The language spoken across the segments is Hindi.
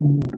हम्म।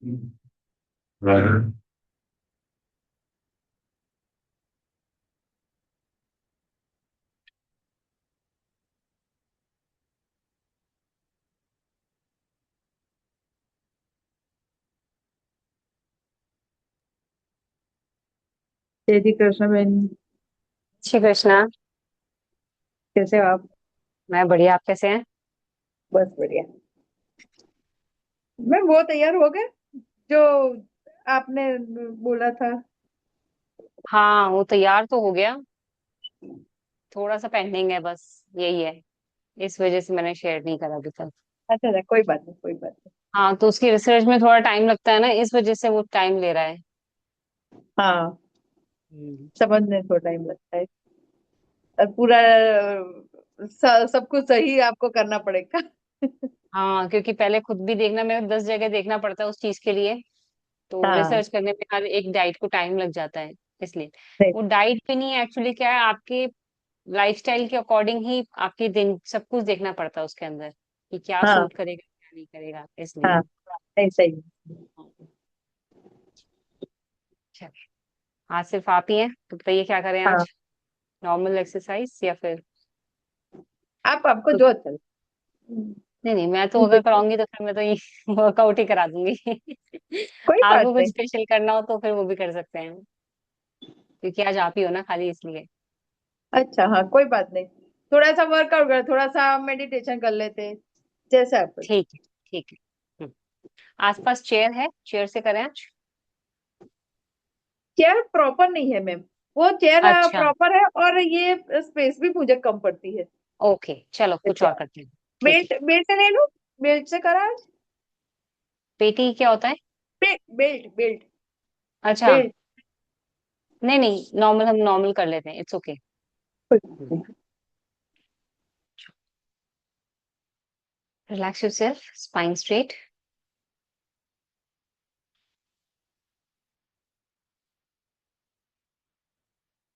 हाँ। जय श्री कृष्ण बहन। श्री कृष्णा। कैसे हो आप? मैं बढ़िया, आप कैसे हैं? बस बढ़िया। मैं वो तैयार हो गए जो आपने बोला था। हाँ, वो तैयार तो हो गया। थोड़ा सा पेंडिंग है, बस यही है। इस वजह से मैंने शेयर नहीं करा अभी तक। अच्छा अच्छा, कोई बात नहीं, कोई बात नहीं। हाँ, तो उसकी रिसर्च में थोड़ा टाइम लगता है ना, इस वजह से वो टाइम ले रहा है। हाँ, हम्म। समझने थोड़ा टाइम लगता है। और पूरा सब कुछ सही आपको करना पड़ेगा। हाँ, क्योंकि पहले खुद भी देखना, मेरे 10 जगह देखना पड़ता है उस चीज के लिए। तो हाँ, रिसर्च करने में हर एक डाइट को टाइम लग जाता है, इसलिए। नहीं। वो डाइट भी नहीं है एक्चुअली, क्या है आपके लाइफस्टाइल के अकॉर्डिंग ही आपकी दिन सब कुछ देखना पड़ता है उसके अंदर, कि क्या हाँ, सूट करेगा क्या नहीं करेगा, हाँ, इसलिए। नहीं सही। चलिए, आज सिर्फ आप ही हैं तो बताइए क्या करें हाँ, आज। नॉर्मल एक्सरसाइज या फिर आप आपको कुछ? जो अच्छा लगे। नहीं नहीं, मैं तो अगर कराऊंगी तो फिर मैं तो ये वर्कआउट ही करा दूंगी। कोई बात आपको कुछ नहीं। स्पेशल करना हो तो फिर वो भी कर सकते हैं, क्योंकि आज आप ही हो ना खाली, इसलिए। अच्छा, हाँ, कोई बात नहीं। थोड़ा सा वर्कआउट कर, थोड़ा सा मेडिटेशन कर लेते हैं, जैसे आप। ठीक है, ठीक है। हम्म। आसपास चेयर है, चेयर से करें आज। चेयर प्रॉपर नहीं है मैम। वो चेयर अच्छा। प्रॉपर है, और ये स्पेस भी मुझे कम पड़ती है। ओके, चलो कुछ और करते हैं। ठीक है। बेल्ट बेल्ट ले लो। बेल्ट से करा आज। पेटी क्या होता है? Belt belt belt. अच्छा। बेल्ट। नहीं नहीं, नॉर्मल, हम नॉर्मल कर लेते हैं, it's okay. Relax yourself, spine straight.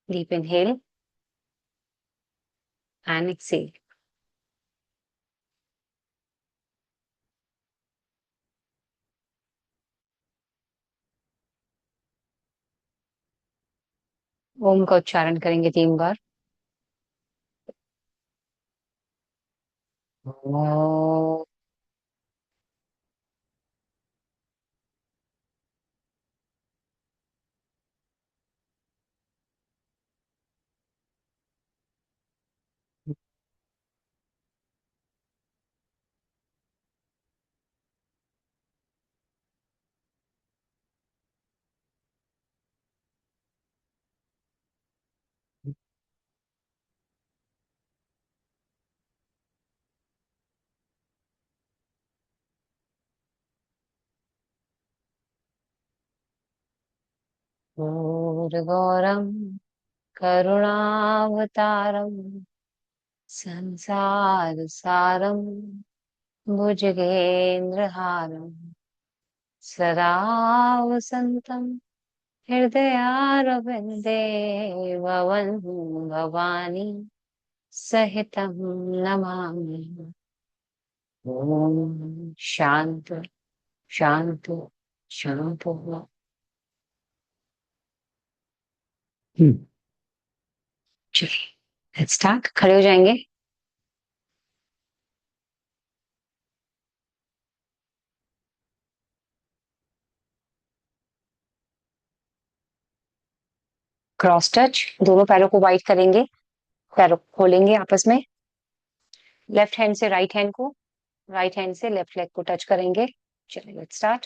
Deep inhale and exhale. Om का उच्चारण करेंगे 3 बार। ओम। गौरम करुणावतारम संसार सारम भुजगेन्द्रहारम सदा वसंतम हृदयारविंदे भवन भवानी सहितं नमामि। ओम शांत शांत शांत। चलिए, लेट्स स्टार्ट। खड़े हो जाएंगे। क्रॉस टच, दोनों पैरों को वाइड करेंगे, पैरों को खोलेंगे आपस में। लेफ्ट हैंड से राइट हैंड को, राइट हैंड से लेफ्ट लेग को टच करेंगे। चलिए, लेट्स स्टार्ट।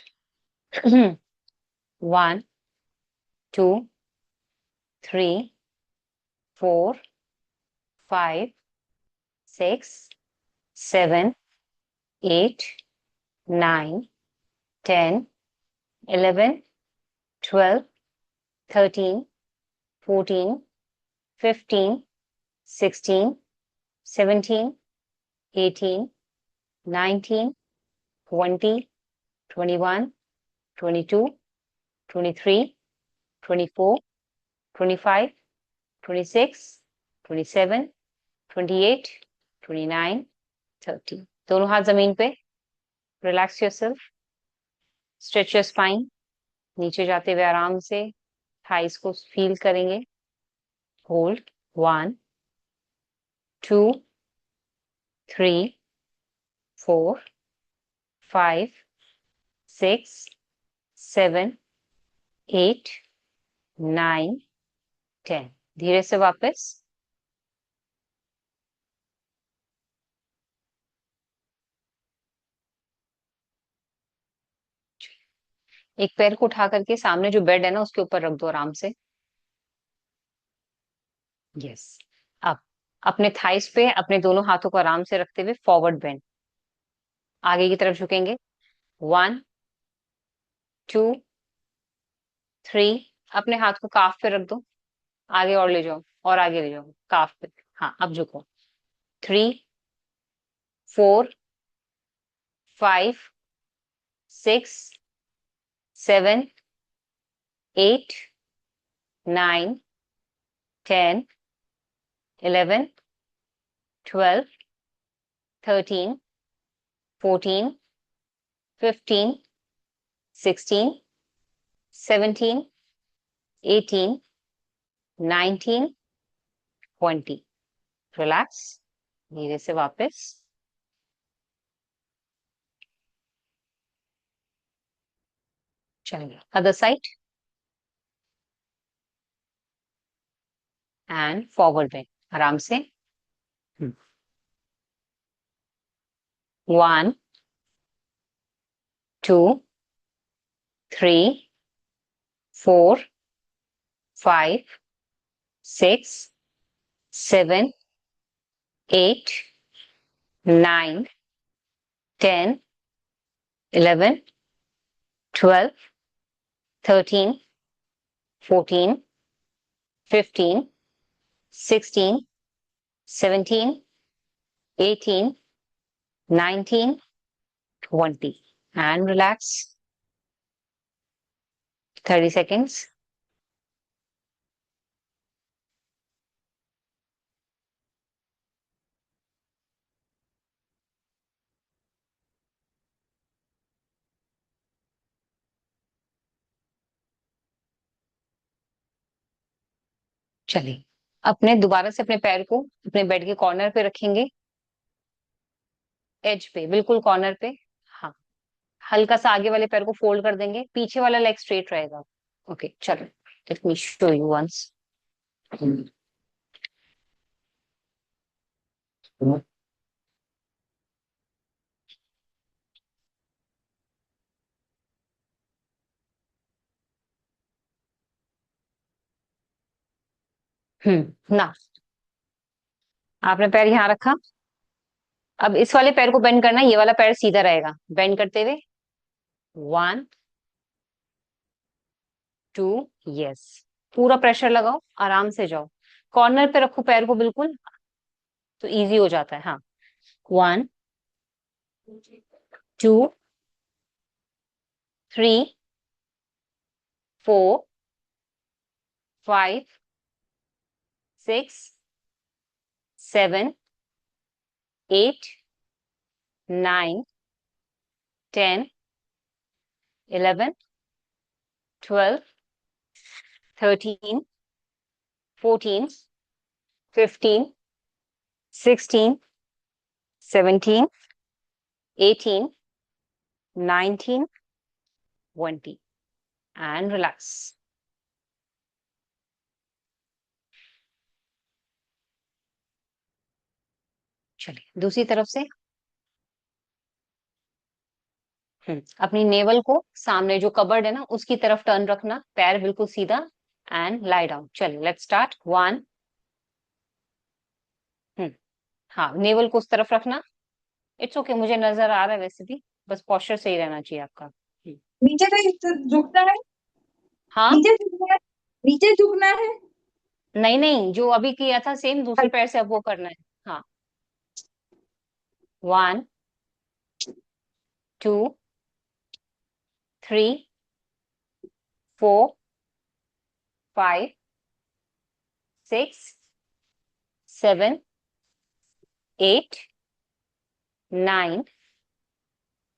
4 5 6 7 8 9 10 11 12 13 14 15 16 17 18 19 20 21 22 23 24 25 26 27 28 29 30। दोनों हाथ जमीन पे। Relax yourself. Stretch your spine, नीचे जाते हुए आराम से थाइस को फील करेंगे. होल्ड 1 2 3 4 5 6 7 8 9 10. धीरे से वापस. एक पैर को उठा करके सामने जो बेड है ना उसके ऊपर रख दो आराम से. यस. अब अपने थाइस पे अपने दोनों हाथों को आराम से रखते हुए फॉरवर्ड बेंड, आगे की तरफ झुकेंगे. 1 2 3. अपने हाथ को काफ पे रख दो, आगे और ले जाओ और आगे ले जाओ काफ पे. हाँ, अब झुको. 3 4 5 6 7 8 9 10 11 12 13 14 15 16 17 18 19 20. रिलैक्स. धीरे से वापस. चलिए other side and forward bend आराम से. 1 2 3 4 5 6 7 8 9 10 11 12 13 14 15 16 17 18 19 20. And relax. 30 seconds. चलिए अपने दोबारा से अपने पैर को अपने बेड के कॉर्नर पे रखेंगे, एज पे, बिल्कुल कॉर्नर पे. हाँ, हल्का सा आगे वाले पैर को फोल्ड कर देंगे, पीछे वाला लेग स्ट्रेट रहेगा. ओके चलो, let me show you once. ना, आपने पैर यहाँ रखा. अब इस वाले पैर को बेंड करना है, ये वाला पैर सीधा रहेगा. बेंड करते हुए 1 2. यस. पूरा प्रेशर लगाओ, आराम से जाओ. कॉर्नर पे रखो पैर को बिल्कुल, तो इजी हो जाता है. हाँ. 1 2 3 4 5 6 7 8 9 10 11 12 13 14 15 16 17 18 19 20. And relax. चलिए दूसरी तरफ से. अपनी नेवल को सामने जो कबर्ड है ना उसकी तरफ टर्न रखना, पैर बिल्कुल सीधा. And lie down. चलिए लेट्स स्टार्ट. 1. हाँ, नेवल को उस तरफ रखना. इट्स ओके, मुझे नजर आ रहा है वैसे भी, बस पोस्चर सही रहना चाहिए आपका. नीचे से झुकना है, हाँ. नीचे झुकना है, नीचे झुकना है. नहीं नहीं, जो अभी किया था सेम दूसरे पैर से अब वो करना है. हाँ. 1 2 3 4 5 6 7 8 9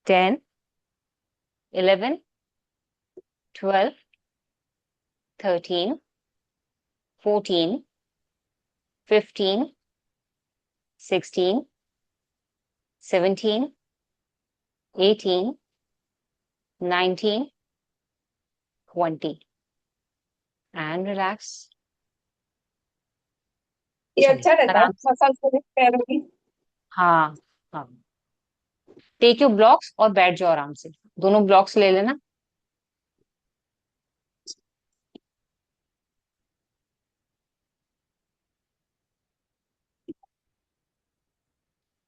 10 11 12, 13, 14, 15, 16, 17, 18, 19, 20. And relax. ये चलिए अच्छा रहता है आराम से। मसाज करने पैरों की। हाँ हाँ, टेक योर ब्लॉक्स और बैठ जाओ आराम से। दोनों ब्लॉक्स ले लेना।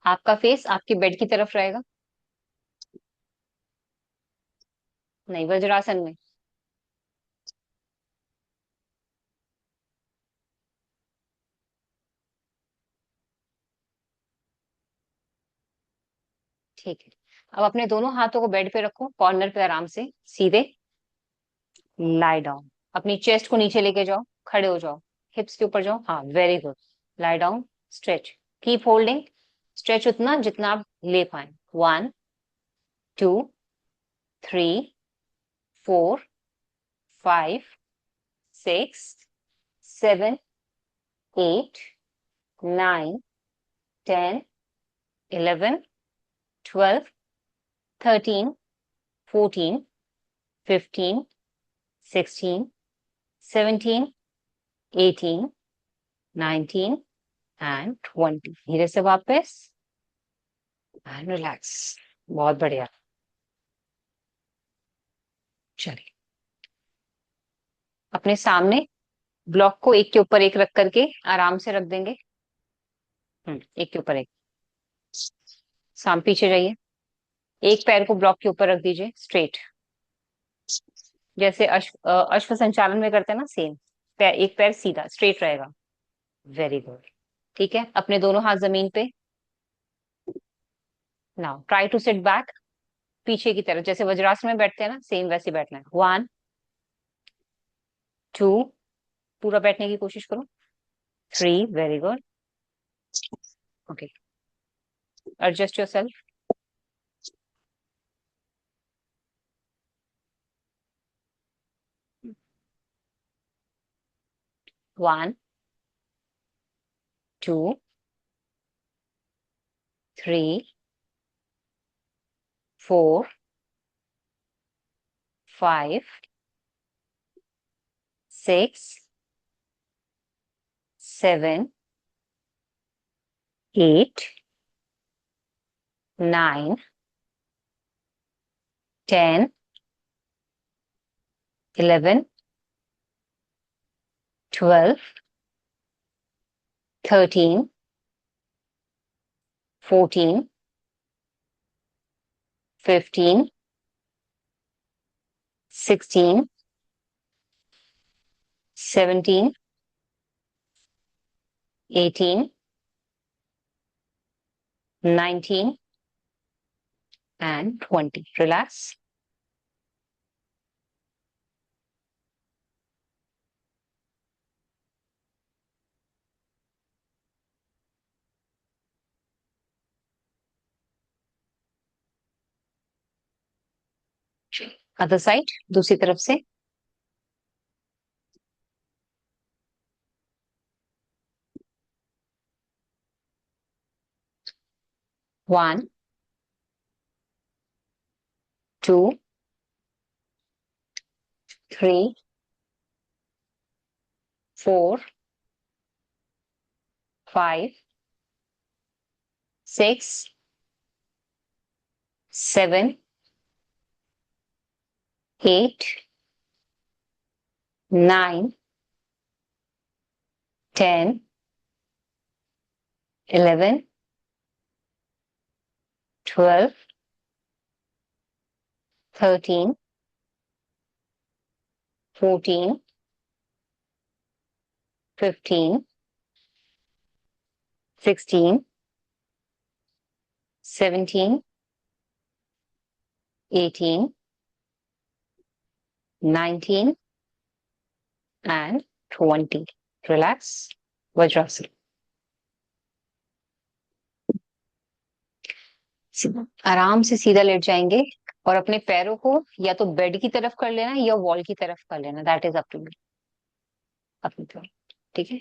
आपका फेस आपके बेड की तरफ रहेगा, नहीं वज्रासन में। ठीक है। अब अपने दोनों हाथों को बेड पे रखो, कॉर्नर पे आराम से सीधे। Lie down. अपनी चेस्ट को नीचे लेके जाओ, खड़े हो जाओ, हिप्स के ऊपर जाओ, हाँ very good. Lie down, stretch, keep holding. Stretch उतना जितना आप ले पाए। 1, 2, 3, 4, 5, 6, 7, 8, 9, 10, 11, 12, 13, 14, 15, 16, 17, 18, 19 एंड 20। धीरे से वापस एंड रिलैक्स। बहुत बढ़िया। चलिए अपने सामने ब्लॉक को एक के ऊपर एक रख करके आराम से रख देंगे। एक के ऊपर एक। पीछे जाइए। एक पैर को ब्लॉक के ऊपर रख दीजिए स्ट्रेट, जैसे अश्व संचालन में करते हैं ना, सेम। एक पैर सीधा स्ट्रेट रहेगा। Very good. ठीक है, अपने दोनों हाथ जमीन पे। Now try to sit back, पीछे की तरफ, जैसे वज्रासन में बैठते हैं ना, सेम वैसे बैठना है। 1, 2, पूरा बैठने की कोशिश करो। 3, very good. Okay, adjust your self. 1, 2, 3, 4, 5, 6, 7, 8, 9, 10, 11, 12, 13, 14, 15, 16, 17, 18, 19 and 20. Relax. Other side, दूसरी तरफ से। 1, 2, 3, 4, 5, 6, 7, 8, 9, 10, 11, 12, 13, 14, 15, 16, 17, 18, 19 and 20. Relax. Vajrasana. आराम से सीधा लेट जाएंगे। और अपने पैरों को या तो बेड की तरफ कर लेना या वॉल की तरफ कर लेना, that is up to you, अपनी तरफ। ठीक है,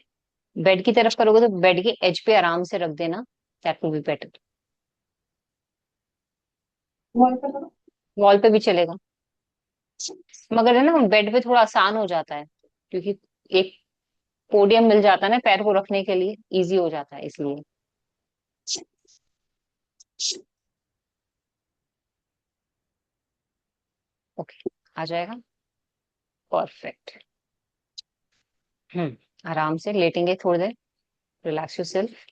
बेड की तरफ करोगे तो बेड के एज पे आराम से रख देना, that will be better. Wall पे करो। वॉल पे भी चलेगा, मगर है ना बेड पे थोड़ा आसान हो जाता है, क्योंकि एक पोडियम मिल जाता है ना पैर को रखने के लिए, इजी हो जाता है इसलिए। ओके, आ जाएगा, परफेक्ट। आराम से लेटेंगे थोड़ी देर, रिलैक्स योरसेल्फ।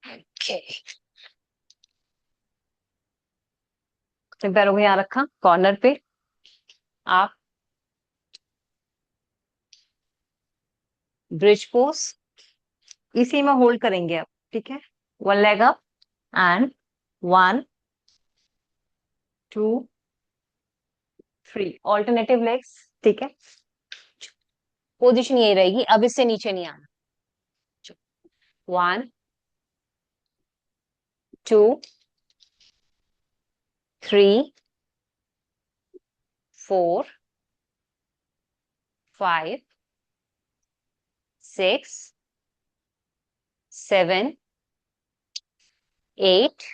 ओके, अपने पैरों को यहाँ रखा कॉर्नर पे, आप ब्रिज पोज इसी में होल्ड करेंगे आप। ठीक है, one leg up and 1 2 3, alternative legs. ठीक है, पोजीशन यही रहेगी, अब इससे नीचे नहीं आना। 1 2 3 4 5 6 7 8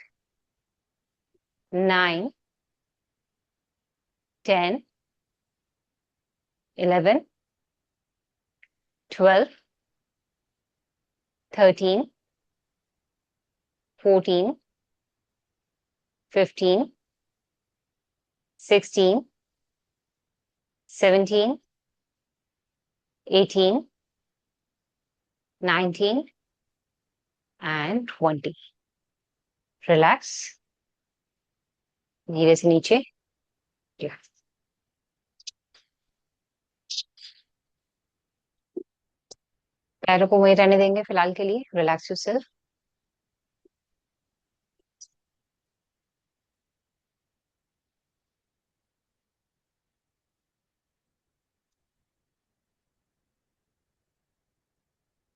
9 10 11 12 13 14 15 16 17 18 19 and 20। रिलैक्स, धीरे से नीचे। पैरों को वहीं रहने देंगे फिलहाल के लिए, रिलैक्स योरसेल्फ।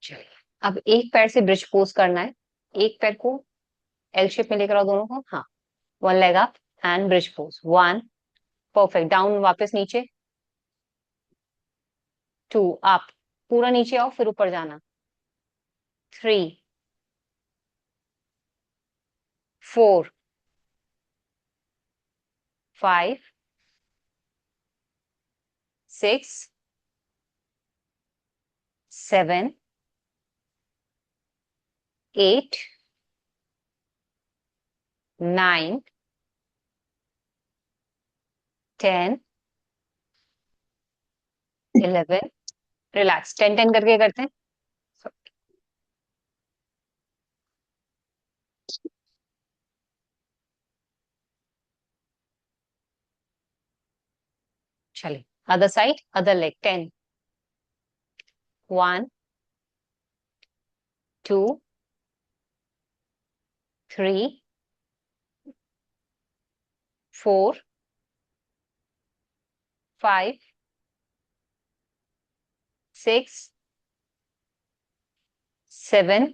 चलिए, अब एक पैर से ब्रिज पोज करना है, एक पैर को एल शेप में लेकर आओ दोनों को, हाँ, one leg up and bridge pose, 1, perfect, down वापस नीचे, 2 अप, पूरा नीचे आओ फिर ऊपर जाना, 3 4 5 6 7 8 9 10 11, रिलैक्स, 10 10 करके करते हैं। चलिए, other side, other leg, 10 1 2 3 4 5 6 7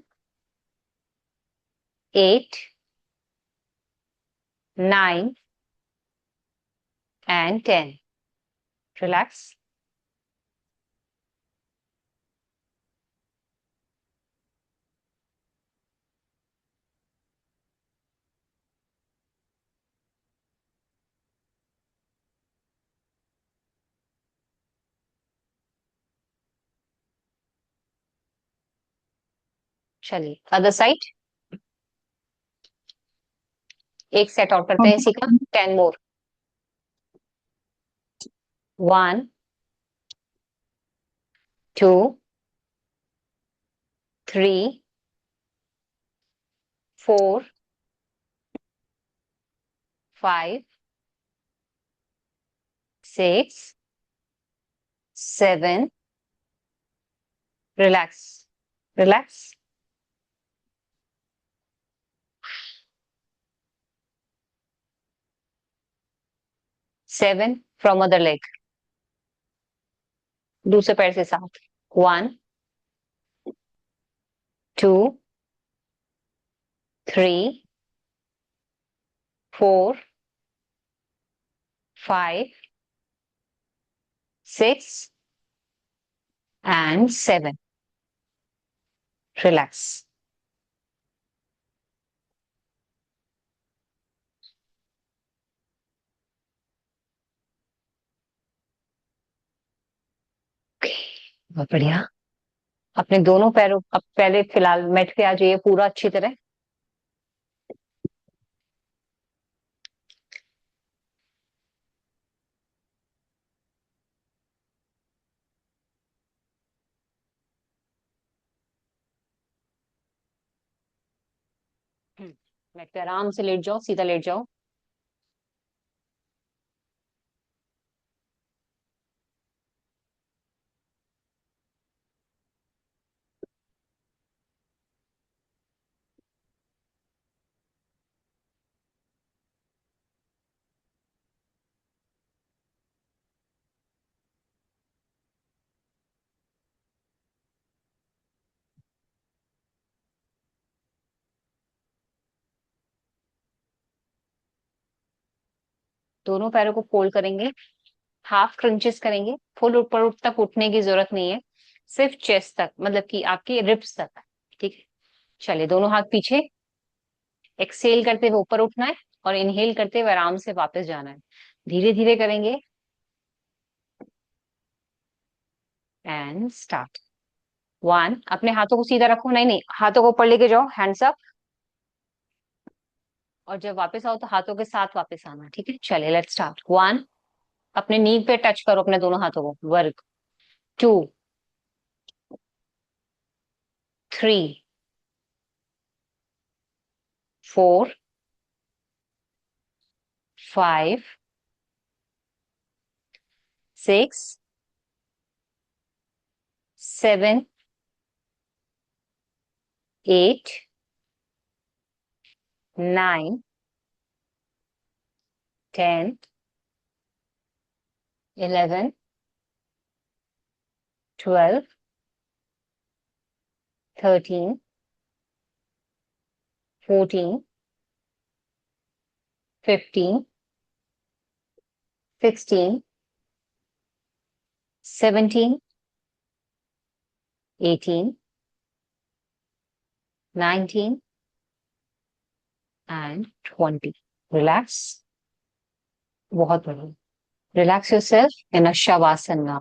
8 9 and 10, relax. चलिए, अदर साइड, एक सेट और करते हैं इसी का, 10 मोर, 1 2 3 4 5 6 7, relax, relax, 7 from other leg, दूसरे पैर से 7, 1 2 3 4 5 6 and 7. Relax. Okay, बहुत बढ़िया। अपने दोनों पैरों, अब पहले फिलहाल मैट पे आ जाइए पूरा अच्छी तरह। मैट पे आराम से लेट जाओ, सीधा लेट जाओ। दोनों पैरों को फोल्ड करेंगे, हाफ क्रंचेस करेंगे। फुल ऊपर तक उठने की जरूरत नहीं है, सिर्फ चेस्ट तक, मतलब कि आपकी रिब्स तक। ठीक है, चलिए दोनों हाथ पीछे। एक्सेल करते हुए ऊपर उठना है और इनहेल करते हुए आराम से वापस जाना है। धीरे धीरे करेंगे। And start. 1, अपने हाथों को सीधा रखो, नहीं नहीं, हाथों को ऊपर लेके जाओ, हैंड्स अप। और जब वापस आओ तो हाथों के साथ वापस आना। ठीक है, चलिए लेट्स स्टार्ट। 1, अपने नी पे टच करो अपने दोनों हाथों को, वर्क। 2 3 4 5 6 7 8 9 10 11 12 13 14 15 16 17 18 19 and 20. Relax. बहुत बढ़िया। Relax yourself in a shavasana.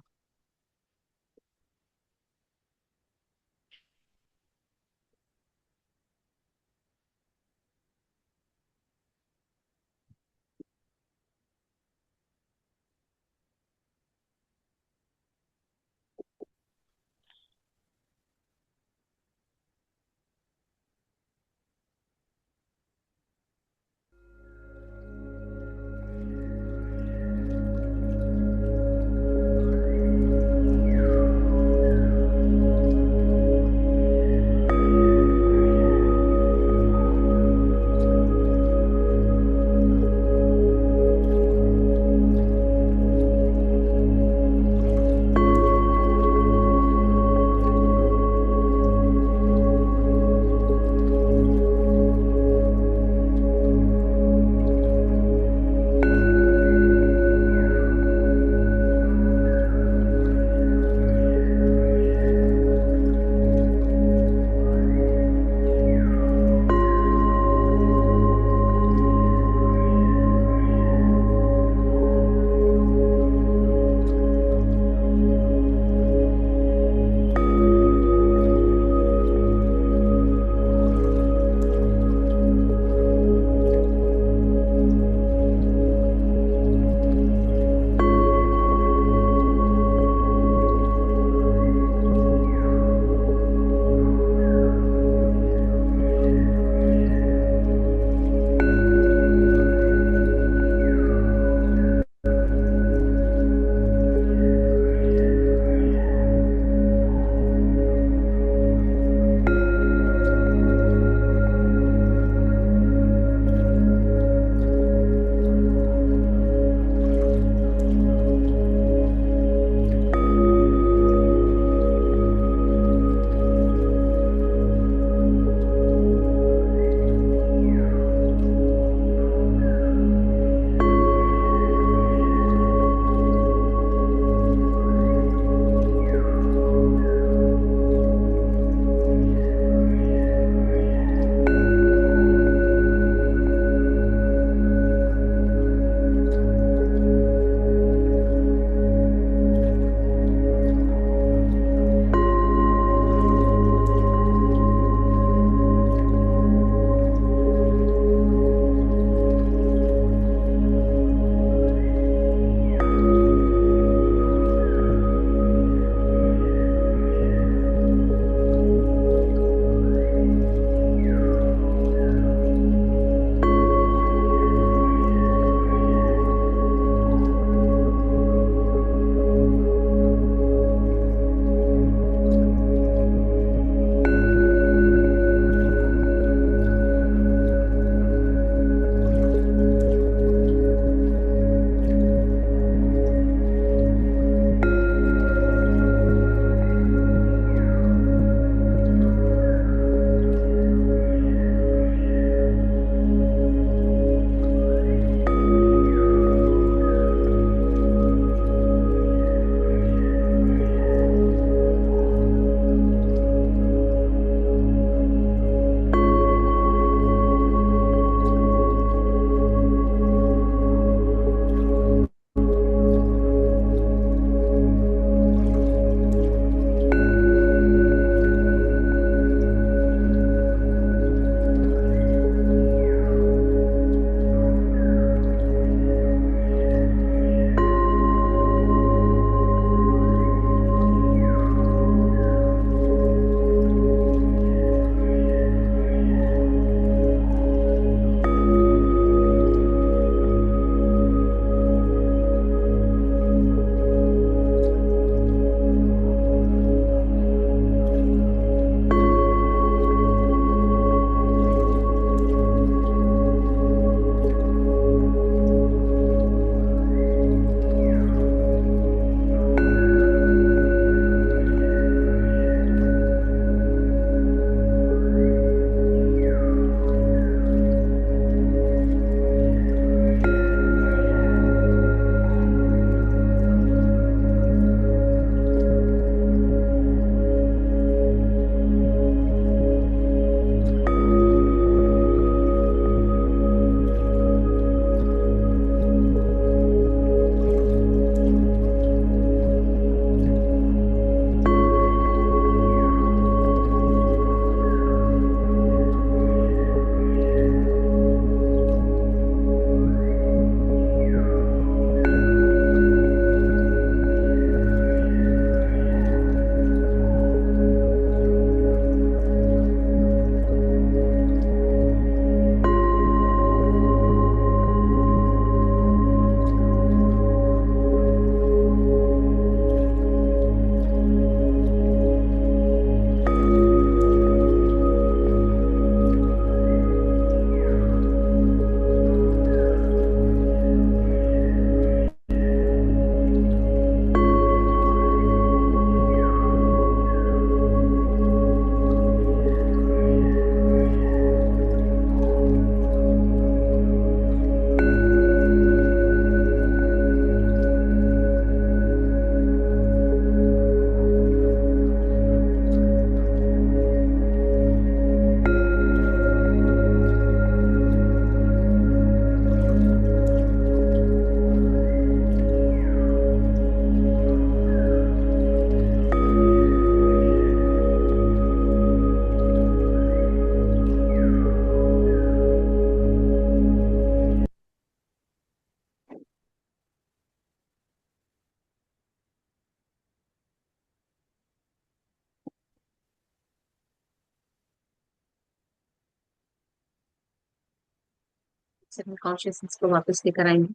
Second consciousness को वापस लेकर आएंगे,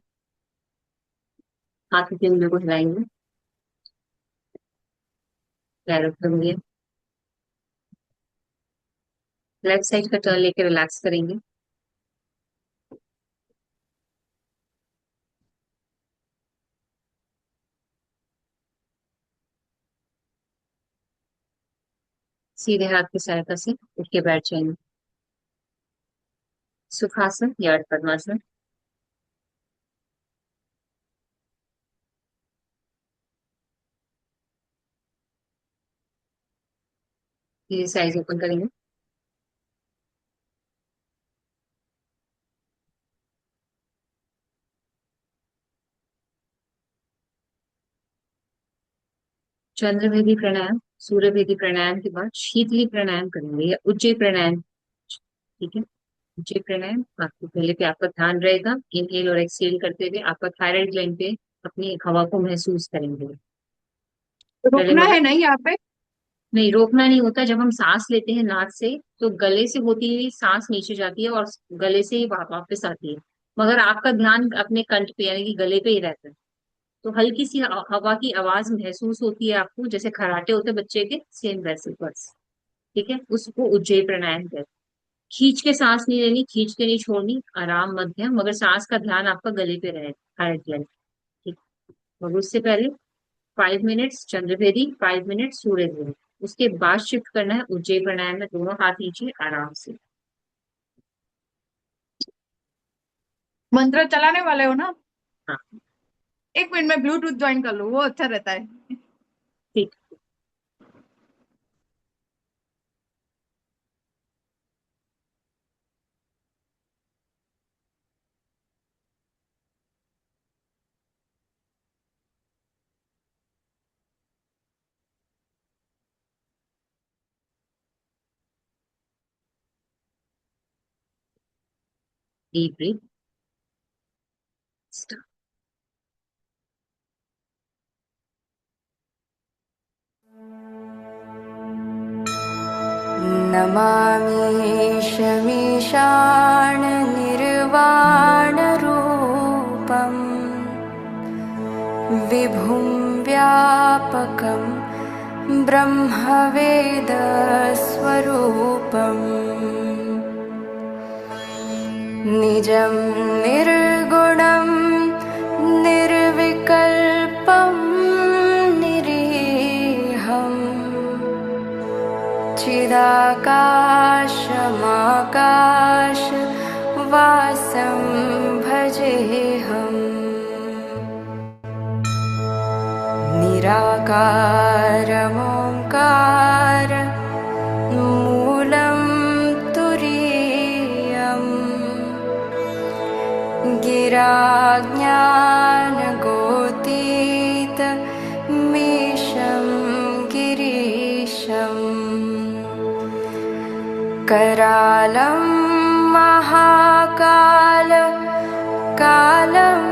हाथ की उंगलियों को हिलाएंगे, पैर रखेंगे, लेफ्ट साइड का टर्न लेके रिलैक्स करेंगे, सीधे हाथ की सहायता से उठ के बैठ जाएंगे। सुखासन या पद्मासन। धीरे से आइज ओपन करेंगे। चंद्रभेदी प्राणायाम, सूर्यभेदी प्राणायाम के बाद शीतली प्राणायाम करेंगे या उज्जय प्राणायाम। ठीक है, उज्जय प्राणायाम आपको पहले पे आपका ध्यान रहेगा, इनहेल और एक्सहेल करते हुए आपका थायराइड ग्लैंड पे अपनी हवा को महसूस करेंगे। पहले रुकना मगर है नहीं यहाँ पे? नहीं, रोकना नहीं होता। जब हम सांस लेते हैं नाक से तो गले से होती हुई सांस नीचे जाती है और गले से ही वापस आती है, मगर आपका ध्यान अपने कंठ पे यानी कि गले पे ही रहता है। तो हल्की सी हवा की आवाज महसूस होती है आपको, जैसे खराटे होते हैं बच्चे के, सेम वैसे बस। ठीक है, उसको उज्जयी प्राणायाम कहते हैं। खींच के सांस नहीं लेनी, खींच के नहीं छोड़नी, आराम मध्यम, मगर सांस का ध्यान आपका गले पे रहे, हार्ट लेवल। ठीक। और उससे पहले 5 मिनट्स चंद्रभेदी, 5 मिनट सूर्यभेदी, उसके बाद शिफ्ट करना है उज्जयी प्राणायाम में, दोनों हाथ नीचे आराम से। मंत्र चलाने वाले हो ना? हाँ। 1 मिनट में ब्लूटूथ ज्वाइन कर लो, वो अच्छा रहता है। ठीक। Deep breath. स्टार्ट। नमामि शमीशान निर्वाणरूपम् विभुं व्यापकं ब्रह्मवेदस्वरूपम् निजं निर्गुणं निर्विकल्पं निरीहम् चिदाकाशमाकाश वासं भजेऽहम् निराकारमोङ्कार मूलं तुरीयम् गिराज्ञानगोतीत मीशं गिरीशम् करालं महाकाल कालं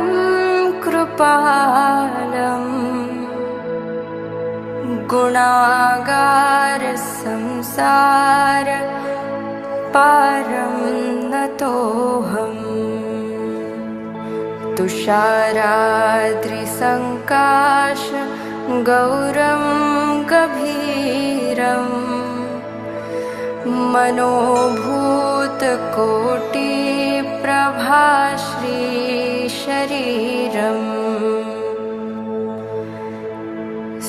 कृपालम् गुणागार संसार पारं नतोऽहम् तुषाराद्रिसङ्काश गौरं गभीरम् मनोभूतकोटिप्रभाश्रीशरीरम्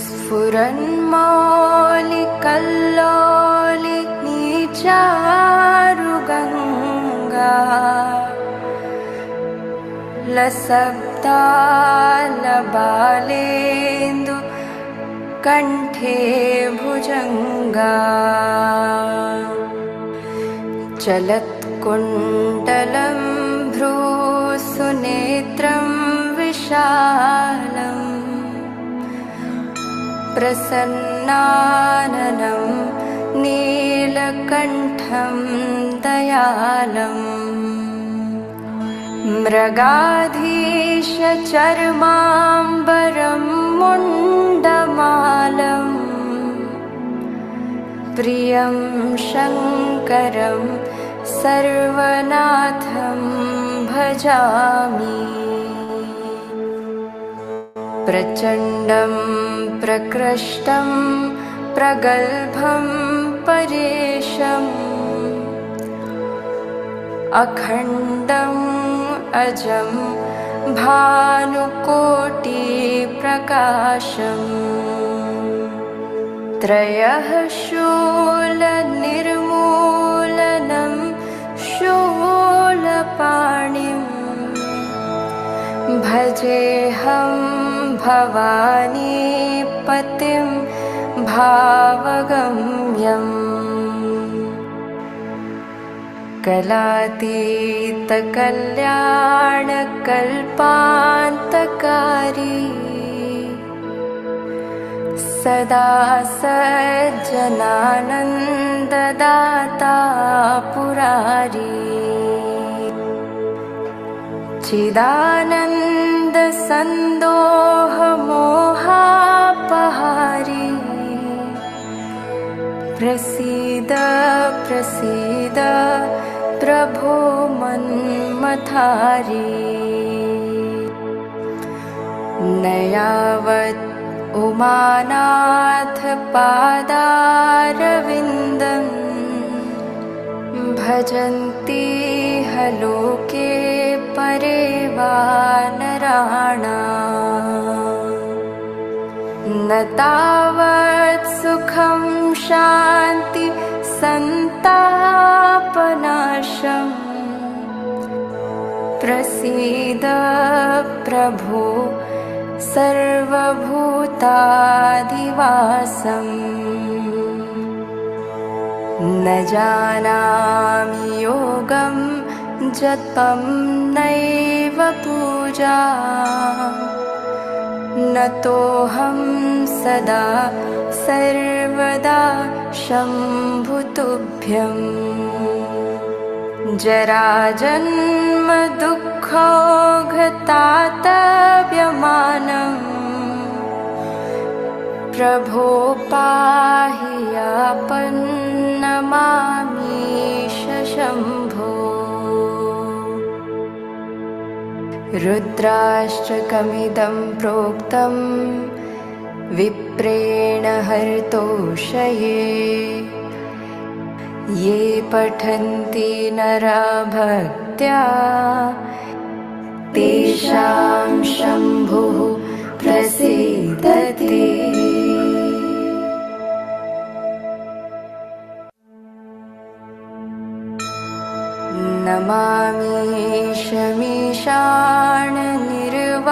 स्फुरन्मौलिकल्लोलिनीचारुगङ्गा लसब्दालबालेन्दु कण्ठे भुजङ्गा चलत्कुण्डलं भ्रूसुनेत्रं विशालम् प्रसन्नाननं नीलकण्ठं दयालम् मृगाधीशचर्माम्बरं मुण्डमालम् प्रियं शङ्करं सर्वनाथं भजामि। प्रचण्डं प्रकृष्टं प्रगल्भं परेशम् अखण्डम् अजं भानुकोटिप्रकाशम् त्रयः शूलनिर्मूलनं शूलपाणिम् भजेऽहं भवानी पतिं भावगम्यम् कलातीतकल्याणकल्पान्तकारी सदा सज्जनानन्ददाता पुरारी चिदानन्दसन्दोहमोहापहारी प्रसीद प्रसीद प्रभो मन्मथारी न यावत् उमानाथ पादारविन्दम् भजन्ति लोके परे वा नराणाम् न तावत् सुखं शान्ति सन्तापनाशम् प्रसीद प्रभो सर्वभूतादिवासम् न जानामि योगं जपं नैव पूजा न तोऽहं सदा सर्वदा शम्भुतुभ्यम् जराजन्म दुःखौघतातव्यमानम् प्रभो पाहि यापन्नमामीश शम्भो रुद्राष्टकमिदं प्रोक्तं विप्रेण हर्तोषये ये पठन्ति नरा भक्त्या तेषां शम्भुः प्रसीदति। नमामीशमीशान निर्वाणरूपम्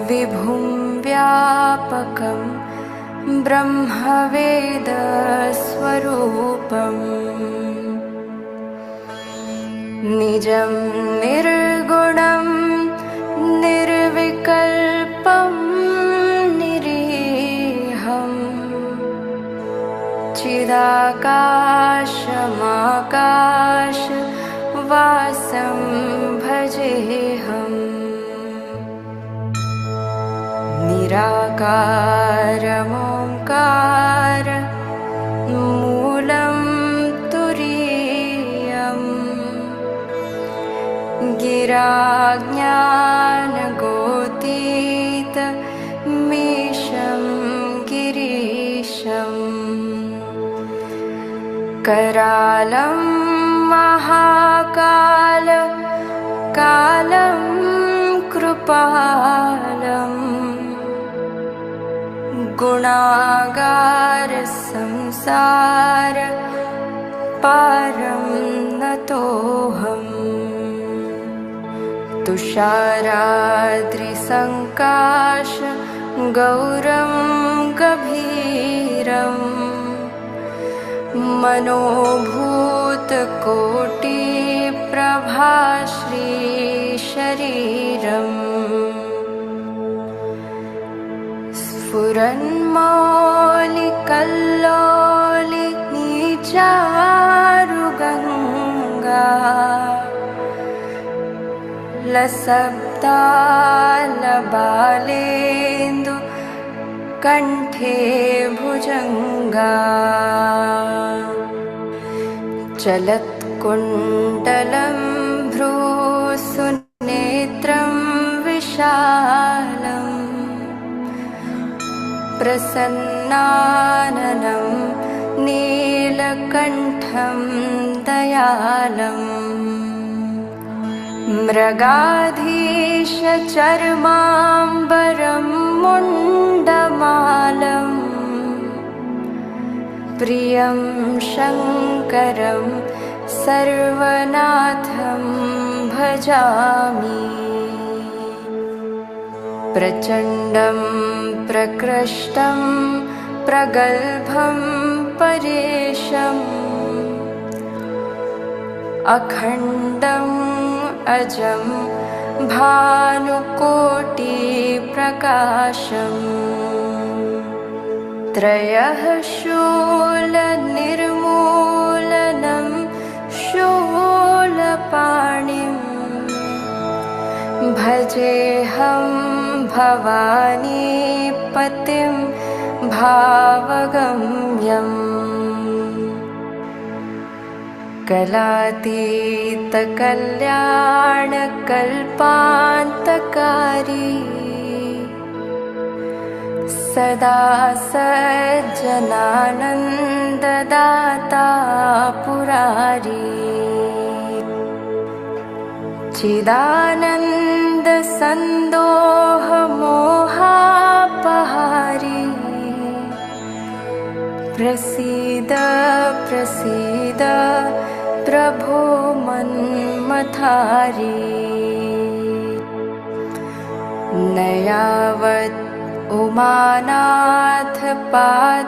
विभुं व्यापकं ब्रह्मवेदस्वरूपम् निजं निर्गुणं निर्विकल्पं निरीहम् चिदाकाशमाकाशवासं भजेऽहम् निराकारमोङ्कार मूलं तुरीयम् गिराज्ञानगोतीतमीशं गिरीशम् करालं महाकाल कालं कृपालम् गुणागार संसार पारं नतोऽहम् तुषाराद्रिसङ्काश गौरं गभीरम् मनोभूतकोटिप्रभाश्रीशरीरम् स्फुरन्मौलिकल्लोलिनीचारुगङ्गा लसब्दालबालेन्दु कंठे भुजंगा चलत्कुण्डलं भ्रूसुनेत्रं विशालम् प्रसन्नाननं नीलकण्ठं दयालम् मृगाधीशचर्माम्बरं मुण्डमालम् प्रियं शङ्करं सर्वनाथं भजामि प्रचण्डं प्रकृष्टं प्रगल्भं परेशम् अखण्डम् अजं भानुकोटिप्रकाशम् त्रयः शूलनिर्मूलनं शूलपाणिम् भजेऽहं भवानीपतिं भावगम्यम् कलातीतकल्याणकल्पान्तकारी सदा सज्जनानन्ददाता पुरारी चिदानन्दसन्दोहमोहापहारी प्रसीद प्रसीद प्रभो मन्मथारी न यावत् उमानाथ पादारविन्दं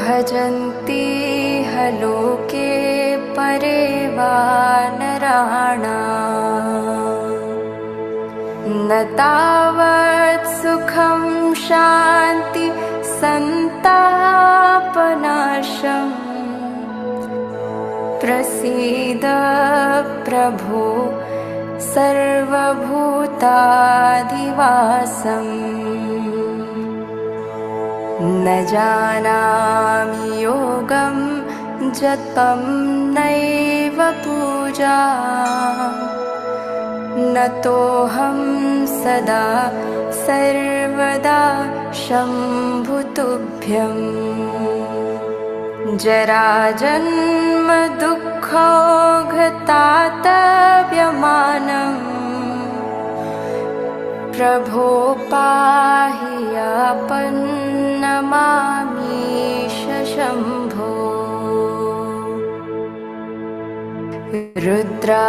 भजन्ति लोके परे वा नराणाम् न तावत् सुखं शान्ति सन्तापनाशम् प्रसीद प्रभो सर्वभूताधिवासम् न जानामि योगं जपं नैव पूजा नतोऽहं सदा सर्वदा शम्भुतुभ्यं जराजन्म दुःखौघतातव्यमानम् प्रभो पाहि यापन्नमामीश शम्भो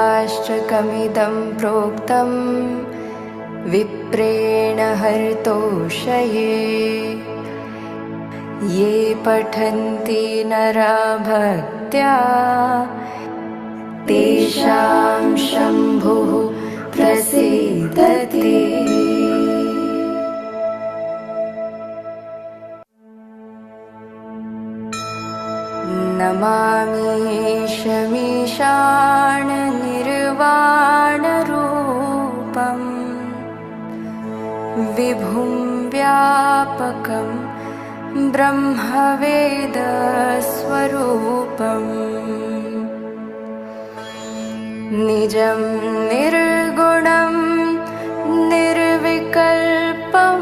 रुद्राष्टकमिदं प्रोक्तं विप्रेण हर्तोषये ये पठन्ति नरा भक्त्या तेषां शम्भुः प्रसीदति नमामीशमीशान निर्वाणरूपं विभुं व्यापकं ब्रह्मवेदस्वरूपम् निजं निर्गुणं निर्विकल्पं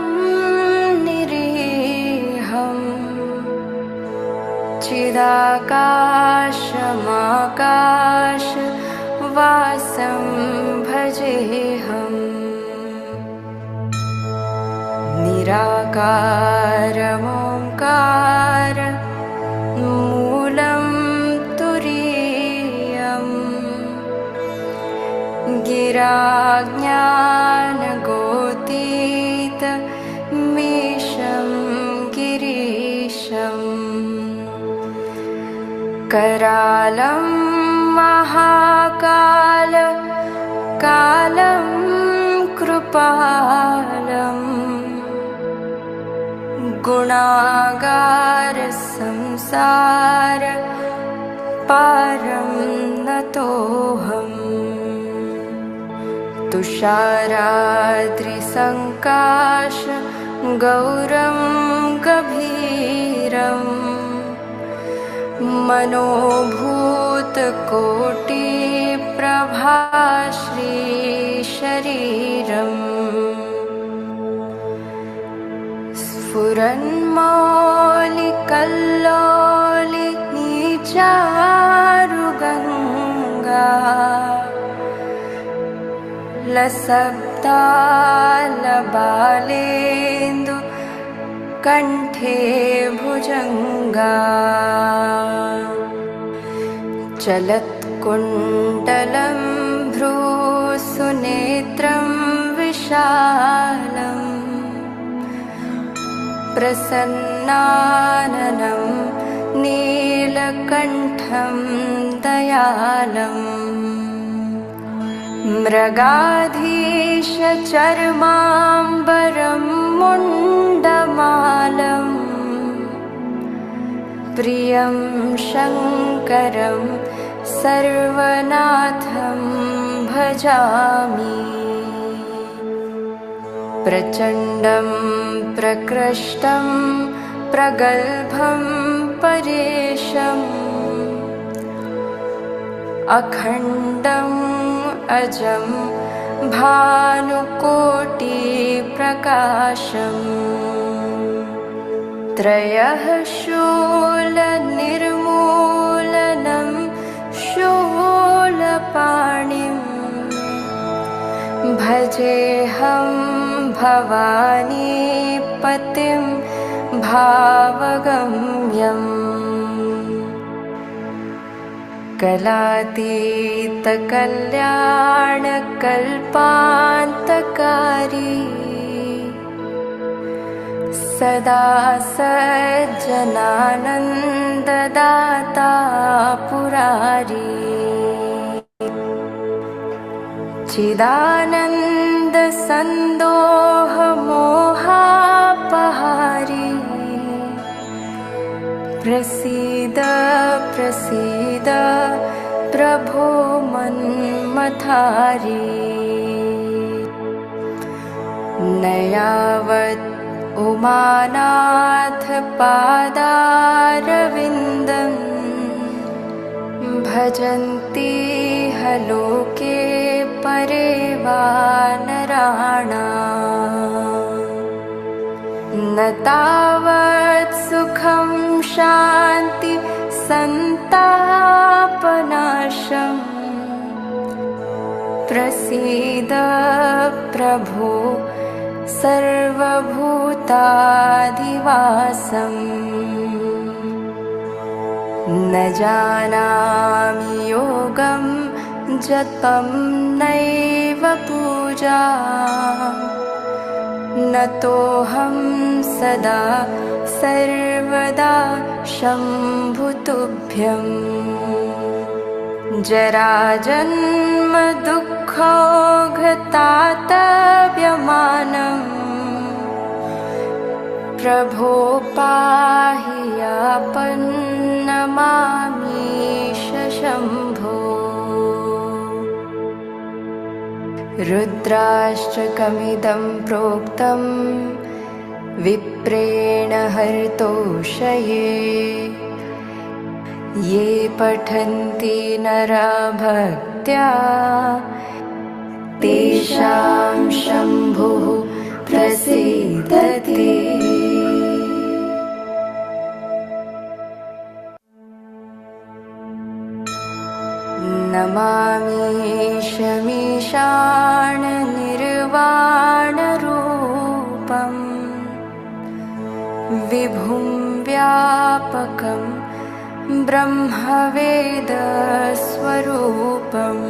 निरीहम् चिदाकाशमाकाशवासं भजेऽहम् निराकारमोङ्कार मूलं तुरीयम् गिराज्ञानगोतीतमीशं गिरीशम् करालं महाकाल कालं कृपालम् गुणागार संसार पारं नतोऽहम् तुषाराद्रिसङ्काश गौरं गभीरं मनोभूतकोटिप्रभाश्रीशरीरम् स्फुरन्मौलिकल्लोलिनीचारुगङ्गा लसब्दालबालेन्दु कण्ठे भुजङ्गा चलत्कुण्डलं भ्रूसुनेत्रं विशालम् प्रसन्नाननं नीलकण्ठं दयालम् मृगाधीशचर्माम्बरं मुण्डमालम् प्रियं शङ्करं सर्वनाथं भजामि प्रचण्डं प्रकृष्टं प्रगल्भं परेशम् अखण्डम् अजं भानुकोटिप्रकाशम् त्रयः शूलनिर्मूलनं शूलपाणिं भजेऽहं भवानीपतिं भावगम्यम् कलातीतकल्याणकल्पान्तकारी सदा सज्जनानन्ददाता पुरारी चिदानन्दसन्दोहमोहापहारी प्रसीद प्रसीद प्रभो मन्मथारी न यावत् उमानाथ पादारविन्दं भजन्ति लोके परे वा नराणाम् न तावत् सुखं शान्ति सन्तापनाशम् प्रसीद प्रभो सर्वभूताधिवासम् न जानामि योगं जपं नैव पूजा नतोऽहं सदा सर्वदा शम्भुतुभ्यं जराजन्म दुःखौघतातव्यमानम् प्रभो पाहि यापन्नमामीश शम्भो रुद्राष्टकमिदं प्रोक्तं विप्रेण हरितोषये ये पठन्ति नरा भक्त्या तेषां शम्भुः प्रसीदति। नमामीशमीशाननिर्वाणरूपं विभुं व्यापकं ब्रह्मवेदस्वरूपम्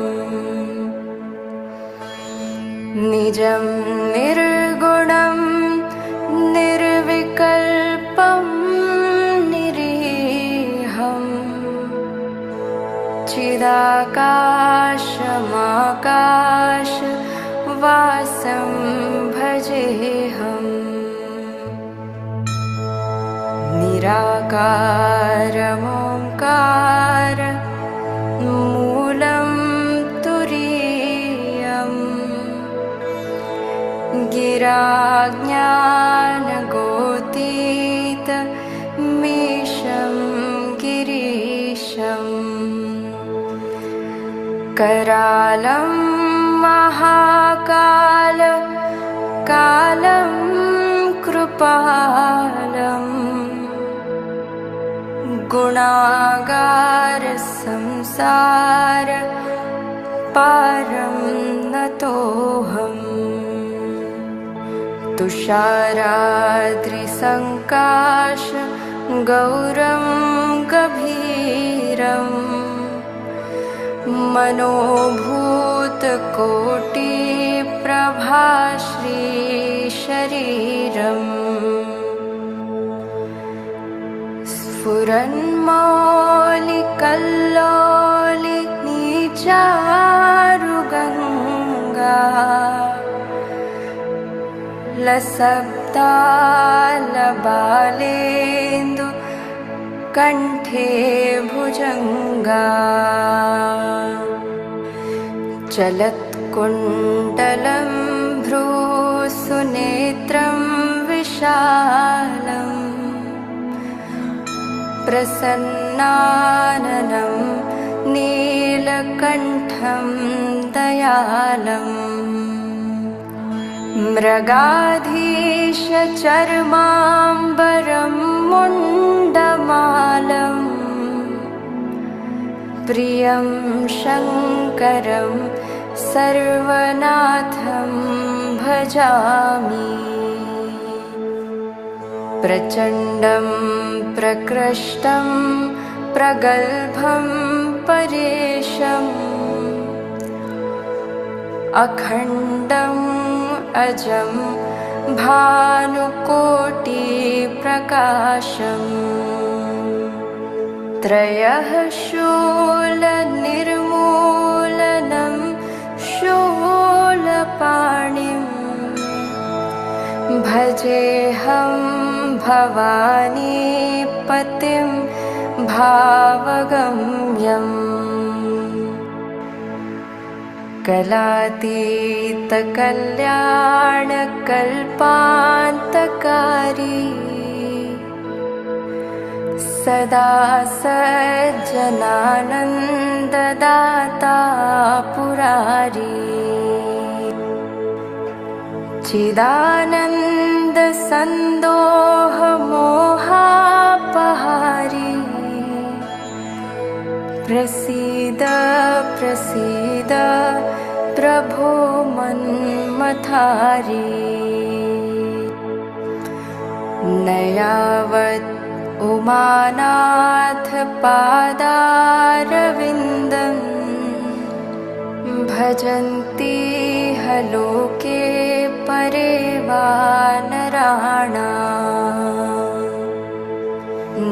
निजं निर्गुणं निर्विकल्पं निरीहम् चिदाकाशमाकाशवासं भजेऽहम् निराकारमोङ्कार मूलं तुरीयम् निराज्ञानगोतीत मीशं गिरीशम् करालं महाकाल कालं कृपालम् गुणागार संसार पारं नतोऽहम् तुषाराद्रिसङ्काश गौरं गभीरम् मनोभूतकोटिप्रभाश्रीशरीरम् स्फुरन्मौलिकल्लोलिनीचारुगङ्गा लसब्दालबालेन्दु कण्ठे भुजङ्गा चलत्कुण्डलं भ्रूसुनेत्रं विशालम् प्रसन्नाननं नीलकण्ठं दयालम् मृगाधीशचर्माम्बरं मुण्डमालम् प्रियं शङ्करं सर्वनाथं भजामि प्रचण्डं प्रकृष्टं प्रगल्भं परेशम् अखण्डम् अजं भानुकोटिप्रकाशम् त्रयः शूलनिर्मूलनं शूलपाणिम् भजेऽहं भवानीपतिं भावगम्यम् कलातीतकल्याणकल्पान्तकारी सदा सज्जनानन्ददाता पुरारी चिदानन्दसन्दोहमोहापहारी प्रसीद प्रसीद प्रभो मन्मथारी न यावत् उमानाथ पादारविन्दं भजन्ति लोके परे वा नराणाम्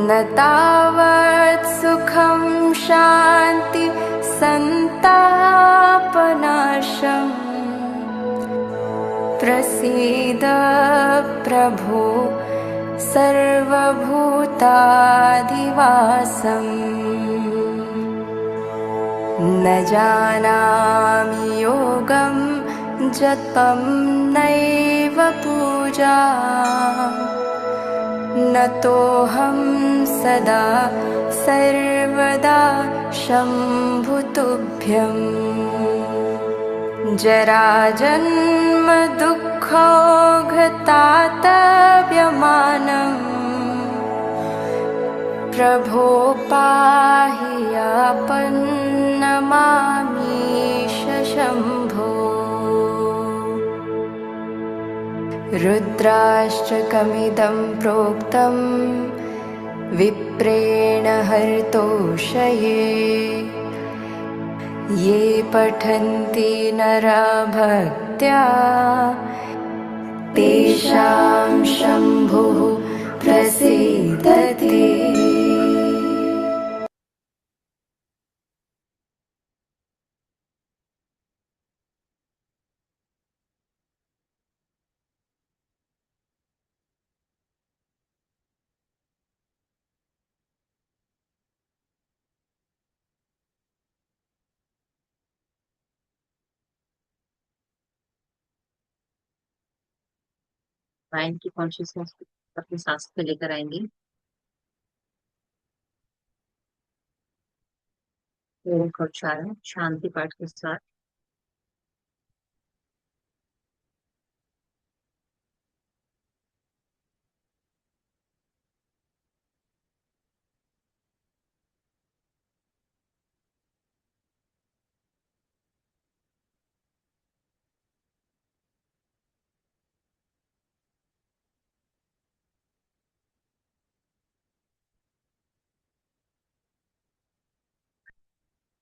न तावत् सुखं शान्ति सन्तापनाशम् प्रसीद प्रभो सर्वभूताधिवासम् न जानामि योगं जपं नैव पूजा नतोऽहं सदा सर्वदा शम्भुतुभ्यम् जराजन्म दुःखौघतातव्यमानम् प्रभो पाहि यापन्नमामीश शम्भो रुद्राष्टकमिदं प्रोक्तं विप्रेण हर्तोषये ये पठन्ति नरा भक्त्या तेषां शम्भुः प्रसीदति। माइंड की कॉन्शियसनेस अपनी सांस पे लेकर आएंगे। ओम का उच्चारण शांति पाठ के साथ।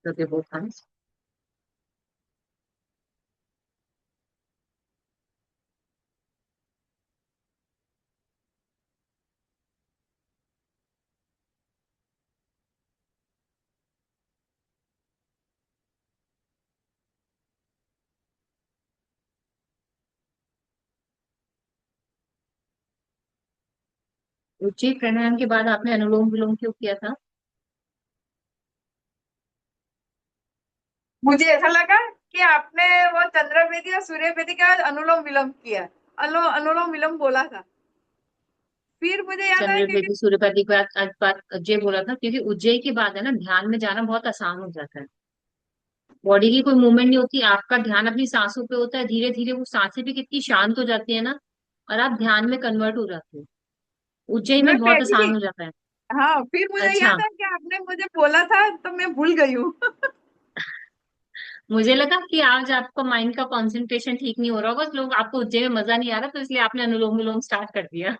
तो वो hands। उच्ची प्राणायाम के बाद आपने अनुलोम विलोम क्यों किया था? मुझे ऐसा लगा कि आपने वो चंद्र वेदी और सूर्य वेदी का अनुलोम विलोम किया, अनुलोम विलोम बोला था। फिर मुझे याद आया क्योंकि चंद्रवेदी सूर्यपति के बाद आज बात अजय बोला था, क्योंकि उज्जय के बाद है ना ध्यान में जाना बहुत आसान हो जाता है। बॉडी की कोई मूवमेंट नहीं होती, आपका ध्यान अपनी सांसों पे होता है, धीरे धीरे वो सांसें भी कितनी शांत हो जाती है ना, और आप ध्यान में कन्वर्ट हो जाते हो। उज्जैन मैं में बहुत बैठी आसान थी। हो जाता है। हाँ, फिर मुझे अच्छा। याद है कि आपने मुझे बोला था तो मैं भूल गई हूँ। मुझे लगा कि आज आपका माइंड का कंसंट्रेशन ठीक नहीं हो रहा होगा, लोग आपको उज्जैन में मजा नहीं आ रहा, तो इसलिए आपने अनुलोम विलोम स्टार्ट कर दिया।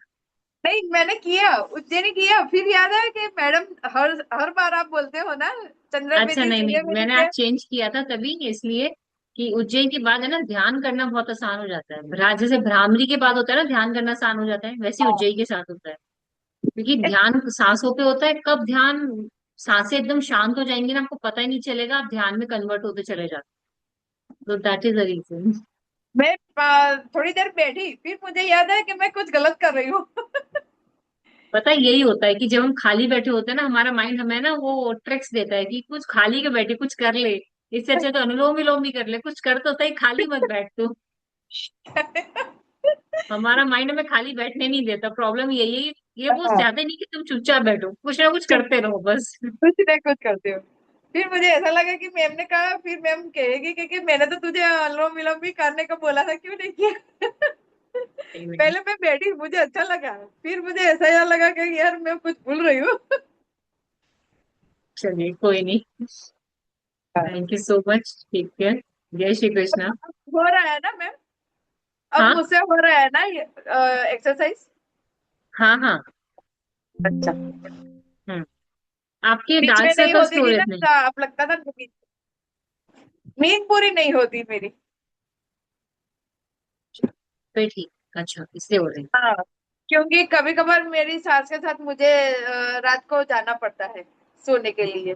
नहीं, मैंने किया, उज्जैनी किया, फिर याद है कि मैडम हर हर बार आप बोलते हो ना चंद्र अच्छा, वेदी नहीं सूर्य नहीं, वेदी मैंने आज के। चेंज किया था तभी, इसलिए कि उज्जैन के बाद है ना ध्यान करना बहुत आसान हो जाता है। जैसे भ्रामरी के बाद होता है ना ध्यान करना आसान हो जाता है, वैसे ही हाँ, उज्जैन के साथ होता है। क्योंकि ध्यान सांसों पे होता है, कब ध्यान सांसें एकदम शांत हो जाएंगी ना, आपको पता ही नहीं चलेगा, आप ध्यान में कन्वर्ट होते चले जाते। तो दैट इज द रीजन। मैं थोड़ी देर बैठी, फिर मुझे याद है कि मैं कुछ गलत कर रही हूँ। पता है यही होता है कि जब हम खाली बैठे होते हैं ना, हमारा माइंड हमें ना वो ट्रिक्स देता है कि कुछ खाली के बैठे कुछ कर ले, इससे अच्छा तो अनुलोम विलोम भी कर ले, कुछ कर तो सही, खाली मत बैठ तू। हमारा माइंड हमें खाली बैठने नहीं देता, प्रॉब्लम यही है। ये वो हाँ, चाहते नहीं कि तुम चुपचाप बैठो, कुछ ना कुछ करते रहो बस। कुछ ना कुछ करते हो। फिर मुझे ऐसा लगा कि मैम ने कहा, फिर मैम कहेगी कि मैंने तो तुझे अनुलोम विलोम भी करने को बोला था, क्यों नहीं किया। पहले मैं बैठी, मुझे अच्छा लगा, फिर मुझे ऐसा यार लगा कि यार मैं कुछ भूल रही हूँ। चलिए कोई नहीं। थैंक यू सो मच, ठीक है। जय श्री कृष्णा। हो रहा है ना मैम? अब हाँ मुझसे हो रहा है ना ये एक्सरसाइज? हाँ हाँ। अच्छा। हम्म। आपके बीच डार्क में नहीं सर्कल्स होती क्यों हो थी रहे ना, थे? तो आप लगता था नींद पूरी नहीं होती मेरी। फिर ठीक, अच्छा इसलिए हो रहे हैं। हाँ, क्योंकि कभी कभार मेरी सास के साथ मुझे रात को जाना पड़ता है सोने के लिए।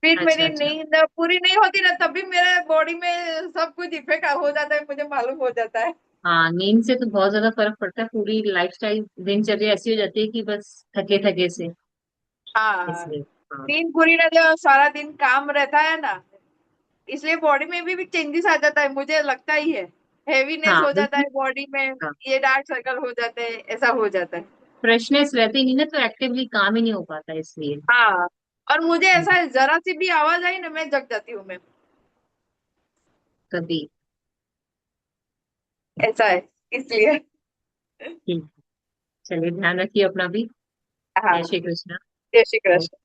फिर अच्छा मेरी अच्छा। नींद पूरी नहीं होती ना, तभी मेरे बॉडी में सब कुछ इफेक्ट हो जाता है, मुझे मालूम हो जाता है। हाँ, नींद से तो बहुत ज्यादा फर्क पड़ता है, पूरी लाइफस्टाइल दिनचर्या ऐसी हो जाती है कि बस थके थके से। हाँ, इसलिए हाँ। नींद पूरी ना, जो सारा दिन काम रहता है ना, इसलिए बॉडी में भी चेंजेस आ जाता है, मुझे लगता ही है। हैवीनेस हाँ हो जाता बिल्कुल। है बॉडी में। हाँ, ये डार्क सर्कल हो जाते हैं, ऐसा हो जाता है। फ्रेशनेस रहती नहीं ना, तो एक्टिवली काम ही नहीं हो पाता इसलिए। हाँ, और मुझे हम्म, ऐसा है, जरा सी भी आवाज आई ना मैं जग जाती हूँ मैं। कभी। ऐसा है, इसलिए। ठीक। चलिए ध्यान रखिए अपना भी। हाँ, जय श्री कृष्ण। जय श्री कृष्ण।